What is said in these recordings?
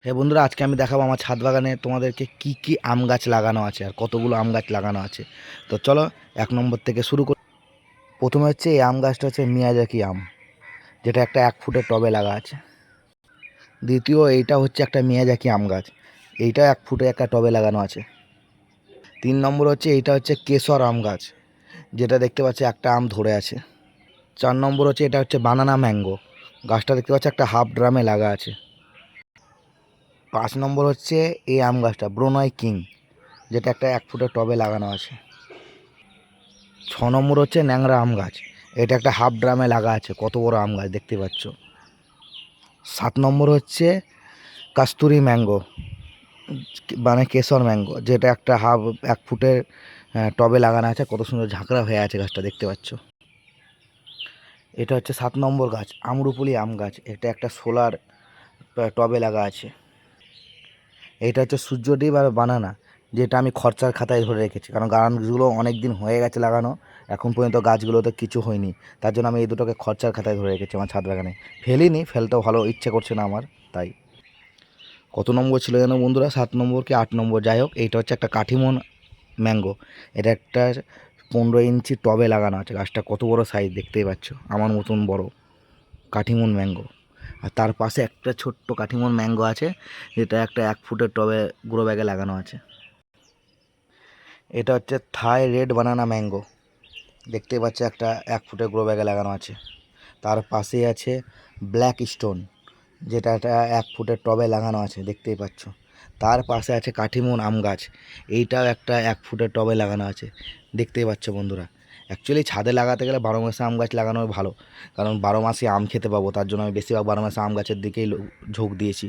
হ্যাঁ বন্ধুরা, আজকে আমি দেখাবো আমার ছাদ বাগানে তোমাদেরকে কি কি আম গাছ লাগানো আছে আর কতগুলো আম গাছ লাগানো আছে। তো চলো 1 নম্বর থেকে শুরু করি। প্রথমে হচ্ছে এই আম গাছটা হচ্ছে মিয়াজাকি আম, যেটা একটা 1 ফুটের টবে লাগা আছে। দ্বিতীয় এইটা হচ্ছে একটা মিয়াজাকি আম গাছ, এইটা 1 ফুটে একটা টবে লাগানো আছে। 3 নম্বর হচ্ছে এইটা হচ্ছে কেশর আম গাছ, যেটা দেখতে পাচ্ছি একটা আম ধরে আছে। 4 নম্বর হচ্ছে এটা হচ্ছে বানানা ম্যাঙ্গো, গাছটা দেখতে পাচ্ছি একটা হাফ ড্রামে লাগা আছে। 5 নম্বর হচ্ছে এই আম গাছটা ব্রোনয় কিং, যেটা একটা 1 ফুটের টবে লাগানো আছে। 6 নম্বর হচ্ছে ন্যাংরা আম গাছ, এটা একটা হাফ ড্রামে লাগা আছে, কত বড় আম গাছ দেখতে পাচ্ছ। 7 নম্বর হচ্ছে কাস্তুরি ম্যাঙ্গো, মানে কেশর ম্যাঙ্গো, যেটা একটা হাফ 1 ফুটের টবে লাগানো আছে, কত সুন্দর ঝাঁকড়া হয়ে আছে গাছটা দেখতে পাচ্ছ। এটা হচ্ছে 7 নম্বর গাছ আমরুপুলি আম গাছ, এটা একটা সোলার টবে লাগা আছে। এটা হচ্ছে সূর্যদ্বীপ আর বানানা, যেটা আমি খরচার খাতায় ধরে রেখেছি, কারণ গাছগুলো অনেক দিন হয়ে গেছে লাগানো, এখন পর্যন্ত গাছগুলোতে কিছু হয়নি, তার জন্য আমি এই দুটোকে খরচার খাতায় ধরে রেখেছি আমার ছাদ বাগানে। ফেলিনি, ফেলতেও ভালো ইচ্ছে করছে না আমার, তাই। কত নম্বর ছিল যেন বন্ধুরা, 7 নম্বর কি 8 নম্বর, যাই হোক, এইটা হচ্ছে একটা কাঠিমন ম্যাঙ্গো, এটা একটা 15 ইঞ্চি টবে লাগানো আছে, গাছটা কত বড় সাইজ দেখতেই পাচ্ছ, আমার মতন বড় কাঠিমন ম্যাঙ্গো। আর তার পাশে একটা ছোট্ট কাঠিমন ম্যাঙ্গো আছে, যেটা একটা 1 ফুটের টবে গ্রো ব্যাগে লাগানো আছে। এটা হচ্ছে থাই রেড বানানা ম্যাঙ্গো, দেখতেই পাচ্ছ একটা 1 ফুটের গ্রো ব্যাগে লাগানো আছে। তার পাশেই আছে ব্ল্যাক স্টোন, যেটা একটা 1 ফুটের টবে লাগানো আছে দেখতেই পাচ্ছ। তার পাশে আছে কাঠিমন আম গাছ, এইটাও একটা 1 ফুটের টবে লাগানো আছে দেখতেই পাচ্ছ বন্ধুরা। অ্যাকচুয়ালি ছাদে লাগাতে গেলে 12 মাসে আম গাছ লাগানো ভালো, কারণ 12 মাসে আম খেতে পাবো, তার জন্য আমি বেশিরভাগ 12 মাসে আম গাছের দিকেই ঝোঁক দিয়েছি।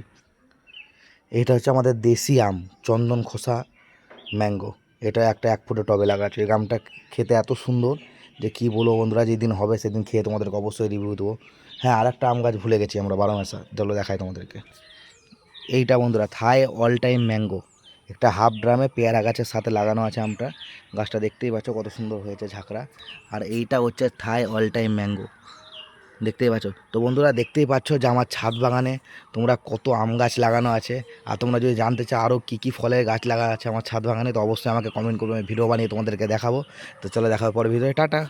এইটা হচ্ছে আমাদের দেশি আম চন্দন খোসা ম্যাঙ্গো, এটা একটা 1 ফুটের টবে লাগা আছে। এই আমটা খেতে এত সুন্দর যে কী বলবো বন্ধুরা, যেদিন হবে সেদিন খেয়ে তোমাদেরকে অবশ্যই রিভিউ দেবো। হ্যাঁ, আর একটা আম গাছ ভুলে গেছি আমরা 12 মাসা, চলো দেখাই তোমাদেরকে। এইটা বন্ধুরা থাই অল টাইম ম্যাঙ্গো, একটা হাফ ড্রামে পেয়ারা গাছের সাথে লাগানো আছে আমটা, গাছটা দেখতেই পাচ্ছ কত সুন্দর হয়েছে ঝাঁকড়া। আর এইটা হচ্ছে থাই অল টাইম ম্যাঙ্গো, দেখতেই পাচ্ছ। তো বন্ধুরা দেখতেই পাচ্ছ যে আমার ছাদ বাগানে তোমরা কত আম গাছ লাগানো আছে। আর তোমরা যদি জানতে চাও আরও কী কী ফলের গাছ লাগা আছে আমার ছাদ বাগানে, তো অবশ্যই আমাকে কমেন্ট করবে, আমি ভিডিও বানিয়ে তোমাদেরকে দেখাবো। তো চলো দেখা হবে পরে ভিডিও, টাটা।